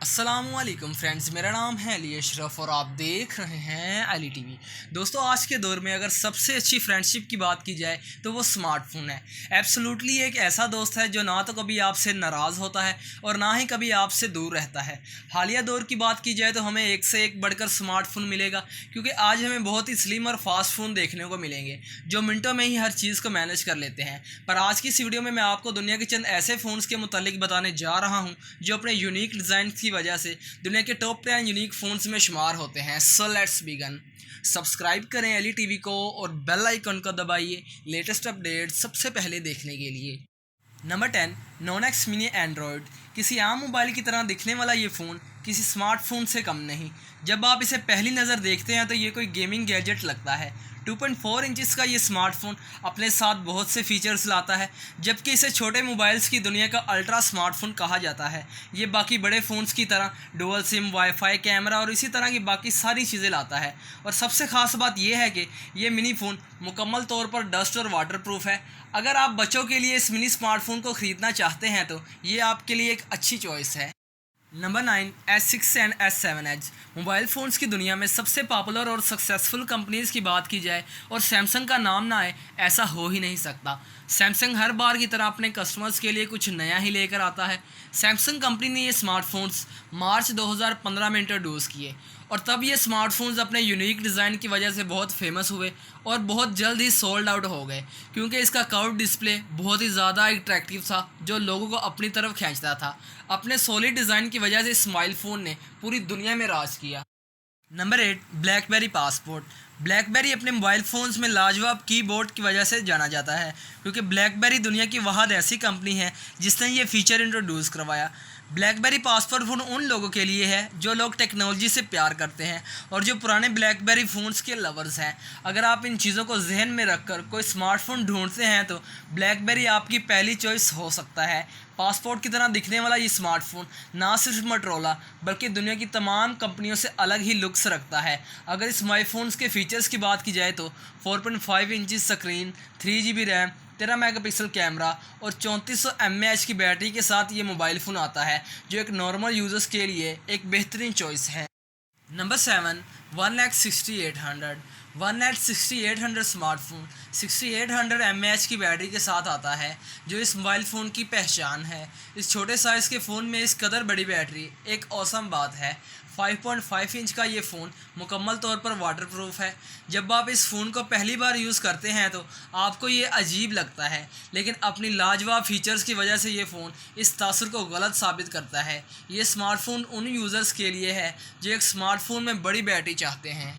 अस्सलामुअलैकुम फ्रेंड्स, मेरा नाम है अली अशरफ और आप देख रहे हैं अली टीवी। दोस्तों, आज के दौर में अगर सबसे अच्छी फ्रेंडशिप की बात की जाए तो वो स्मार्टफोन है। एब्सोल्युटली एक ऐसा दोस्त है जो ना तो कभी आपसे नाराज़ होता है और ना ही कभी आपसे दूर रहता है। हालिया दौर की बात की जाए तो हमें एक से एक बढ़कर स्मार्टफोन मिलेगा, क्योंकि आज हमें बहुत ही स्लिम और फास्ट फ़ोन देखने को मिलेंगे जो मिनटों में ही हर चीज़ को मैनेज कर लेते हैं। पर आज की इस वीडियो में मैं आपको दुनिया के चंद ऐसे फ़ोन्स के मुतालिक बताने जा रहा हूँ जो अपने यूनिक डिज़ाइन की वजह से दुनिया के टॉप 10 यूनिक फ़ोन्स में शुमार होते हैं। So let's begin. सब्सक्राइब करें अली टीवी को और बेल आइकन को दबाइए लेटेस्ट अपडेट सबसे पहले देखने के लिए। Number 10, non x mini Android. किसी आम मोबाइल की तरह दिखने वाला ये फ़ोन किसी स्मार्टफोन से कम नहीं। जब आप इसे पहली नज़र देखते हैं तो ये कोई गेमिंग गैजेट लगता है। 2.4 इंचज़ का ये स्मार्टफोन अपने साथ बहुत से फीचर्स लाता है, जबकि इसे छोटे मोबाइल्स की दुनिया का अल्ट्रा स्मार्टफोन कहा जाता है। ये बाकी बड़े फ़ोन्स की तरह डुअल सिम, वाईफाई, कैमरा और इसी तरह की बाकी सारी चीज़ें लाता है। और सबसे ख़ास बात यह है कि ये मिनी फ़ोन मुकम्मल तौर पर डस्ट और वाटरप्रूफ है। अगर आप बच्चों के लिए इस मिनी स्मार्टफोन को ख़रीदना चाहते हैं तो ये आपके लिए एक अच्छी चॉइस है। Number 9, S6 and S7 edge. Mobile phones की दुनिया में सबसे पॉपुलर और सक्सेसफुल कंपनीज़ की बात की जाए और सैमसंग का नाम ना आए, ऐसा हो ही नहीं सकता। सैमसंग हर बार की तरह अपने कस्टमर्स के लिए कुछ नया ही लेकर आता है। सैमसंग कंपनी ने ये स्मार्टफोन्स मार्च 2015 में इंट्रोड्यूस किए और तब ये स्मार्टफोन्स अपने यूनिक डिज़ाइन की वजह से बहुत फेमस हुए और बहुत जल्द ही सोल्ड आउट हो गए, क्योंकि इसका कर्व डिस्प्ले बहुत ही ज़्यादा अट्रैक्टिव था जो लोगों को अपनी तरफ खींचता था। अपने सॉलिड डिज़ाइन की वजह से स्माइल फ़ोन ने पूरी दुनिया में राज किया। Number 8, blackberry passport. ब्लैकबेरी अपने मोबाइल फ़ोन्स में लाजवाब कीबोर्ड की वजह से जाना जाता है, क्योंकि ब्लैकबेरी दुनिया की वाहद ऐसी कंपनी है जिसने ये फ़ीचर इंट्रोड्यूस करवाया। ब्लैकबेरी पासपोर्ट फ़ोन उन लोगों के लिए है जो लोग टेक्नोलॉजी से प्यार करते हैं और जो पुराने ब्लैकबेरी फ़ोन्स के लवर्स हैं। अगर आप इन चीज़ों को जहन में रखकर कोई स्मार्टफोन ढूंढते हैं तो ब्लैकबेरी आपकी पहली चॉइस हो सकता है। पासपोर्ट की तरह दिखने वाला ये स्मार्टफोन ना सिर्फ मोटरोला बल्कि दुनिया की तमाम कंपनियों से अलग ही लुक्स रखता है। अगर इस मोबाइल फ़ोन्स के फ़ीचर्स की बात की जाए तो 4.5 inch screen, 3 GB RAM, 13 megapixel camera और 3400 mAh की बैटरी के साथ ये मोबाइल फ़ोन आता है, जो एक नॉर्मल यूज़र्स के लिए एक बेहतरीन चॉइस है। नंबर 7, 1,6800। 1,6800 स्मार्टफोन 6800 mAh की बैटरी के साथ आता है, जो इस मोबाइल फ़ोन की पहचान है। इस छोटे साइज़ के फ़ोन में इस कदर बड़ी बैटरी एक औसम बात है। 5.5 इंच का ये फ़ोन मुकम्मल तौर पर वाटरप्रूफ है। जब आप इस फ़ोन को पहली बार यूज़ करते हैं तो आपको ये अजीब लगता है, लेकिन अपनी लाजवाब फ़ीचर्स की वजह से ये फ़ोन इस तासुर को गलत साबित करता है। ये स्मार्टफोन उन यूज़र्स के लिए है जो एक स्मार्टफोन में बड़ी बैटरी चाहते हैं।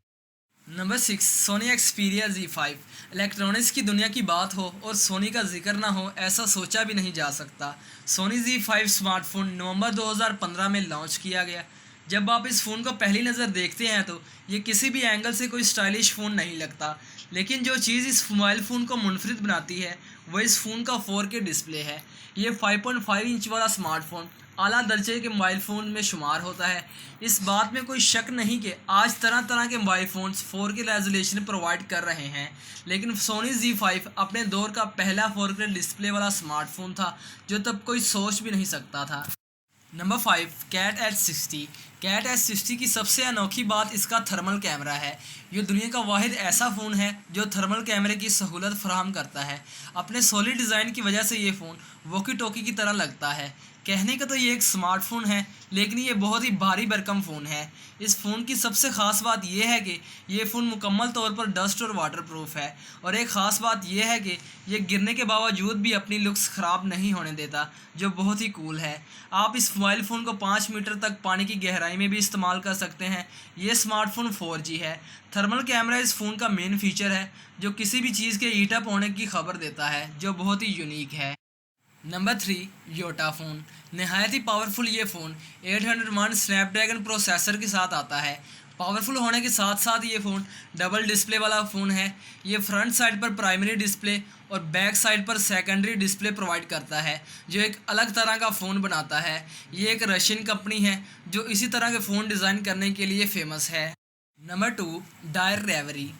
Number 6, Sony Xperia Z5। Electronics की दुनिया की बात हो और सोनी का जिक्र ना हो, ऐसा सोचा भी नहीं जा सकता। सोनी Z5 स्मार्टफोन नवंबर 2015 में लॉन्च किया गया। जब आप इस फ़ोन को पहली नज़र देखते हैं तो ये किसी भी एंगल से कोई स्टाइलिश फ़ोन नहीं लगता, लेकिन जो चीज़ इस मोबाइल फ़ोन को मुनफरिद बनाती है वह इस फ़ोन का 4K डिस्प्ले है। ये 5.5 इंच वाला स्मार्टफोन आला दर्जे के मोबाइल फ़ोन में शुमार होता है। इस बात में कोई शक नहीं कि आज तरह तरह के mobile phones 4K resolution provide कर रहे हैं, लेकिन सोनी Z5 अपने दौर का पहला 4K डिस्प्ले वाला स्मार्टफोन था जो तब कोई सोच भी नहीं सकता था। Number 5, cat H60। Cat H60 की सबसे अनोखी बात इसका थर्मल कैमरा है। ये दुनिया का वाहिद ऐसा फ़ोन है जो थर्मल कैमरे की सहूलत फराहम करता है। अपने सॉलिड डिज़ाइन की वजह से ये फ़ोन वॉकी टॉकी की तरह लगता है। कहने का तो ये एक स्मार्टफोन है, लेकिन ये बहुत ही भारी भरकम फ़ोन है। इस फ़ोन की सबसे ख़ास बात यह है कि ये फ़ोन मुकम्मल तौर पर डस्ट और वाटरप्रूफ है, और एक ख़ास बात यह है कि ये गिरने के बावजूद भी अपनी लुक्स ख़राब नहीं होने देता, जो बहुत ही कूल है। आप इस मोबाइल फ़ोन को 5 मीटर तक पानी की गहराई में भी इस्तेमाल कर सकते हैं। ये स्मार्टफोन 4G है। थर्मल कैमरा इस फ़ोन का मेन फीचर है जो किसी भी चीज़ के हीट अप होने की खबर देता है, जो बहुत ही यूनिक है। Number 3, Yota phone. नहायत ही पावरफुल ये फ़ोन 801 स्नैपड्रैगन प्रोसेसर के साथ आता है। पावरफुल होने के साथ साथ ये फ़ोन डबल डिस्प्ले वाला फ़ोन है। ये फ्रंट साइड पर प्राइमरी डिस्प्ले और बैक साइड पर सेकेंडरी डिस्प्ले प्रोवाइड करता है, जो एक अलग तरह का फ़ोन बनाता है। ये एक रशियन कंपनी है जो इसी तरह के फ़ोन डिज़ाइन करने के लिए फ़ेमस है। Number 2, Dior reverie.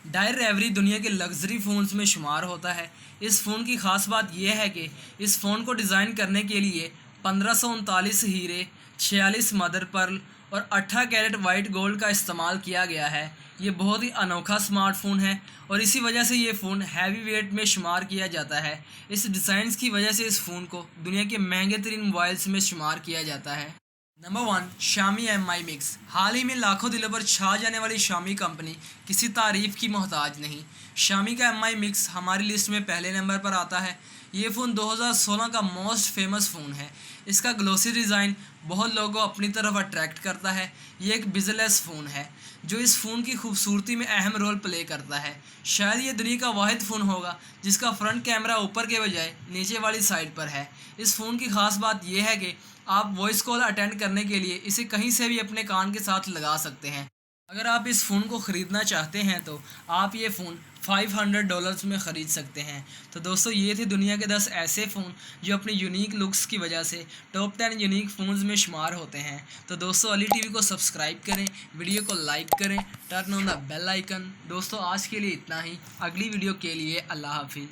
Dior reverie दुनिया के लग्जरी फ़ोन्स में शुमार होता है। इस फ़ोन की ख़ास बात यह है कि इस फ़ोन को डिज़ाइन करने के लिए 1539 हीरे, 46 मदर पर्ल और 18 कैरेट वाइट गोल्ड का इस्तेमाल किया गया है। ये बहुत ही अनोखा स्मार्टफोन है और इसी वजह से ये फ़ोन हैवी वेट में शुमार किया जाता है। इस डिज़ाइंस की वजह से इस फ़ोन को दुनिया के महंगे तरीन मोबाइल्स में शुमार किया जाता है। Number 1, Xiaomi Mi Mix। हाल ही में लाखों दिलों पर छा जाने वाली Xiaomi कंपनी किसी तारीफ़ की मोहताज नहीं। Xiaomi का Mi Mix हमारी लिस्ट में पहले नंबर पर आता है। ये फ़ोन 2016 का मोस्ट फेमस फ़ोन है। इसका ग्लोसी डिज़ाइन बहुत लोगों को अपनी तरफ अट्रैक्ट करता है। ये एक बिजलेस फ़ोन है जो इस फ़ोन की खूबसूरती में अहम रोल प्ले करता है। शायद ये दुनिया का वाहिद फ़ोन होगा जिसका फ्रंट कैमरा ऊपर के बजाय नीचे वाली साइड पर है। इस फ़ोन की ख़ास बात यह है कि आप वॉइस कॉल अटेंड करने के लिए इसे कहीं से भी अपने कान के साथ लगा सकते हैं। अगर आप इस फ़ोन को ख़रीदना चाहते हैं तो आप ये फ़ोन $500 में ख़रीद सकते हैं। तो दोस्तों, ये थे दुनिया के 10 ऐसे फ़ोन जो अपनी यूनिक लुक्स की वजह से टॉप 10 यूनिक फ़ोन्स में शुमार होते हैं। तो दोस्तों, अली टीवी को सब्सक्राइब करें, वीडियो को लाइक करें, turn on the bell icon. दोस्तों, आज के लिए इतना ही। अगली वीडियो के लिए अल्लाह हाफिज़।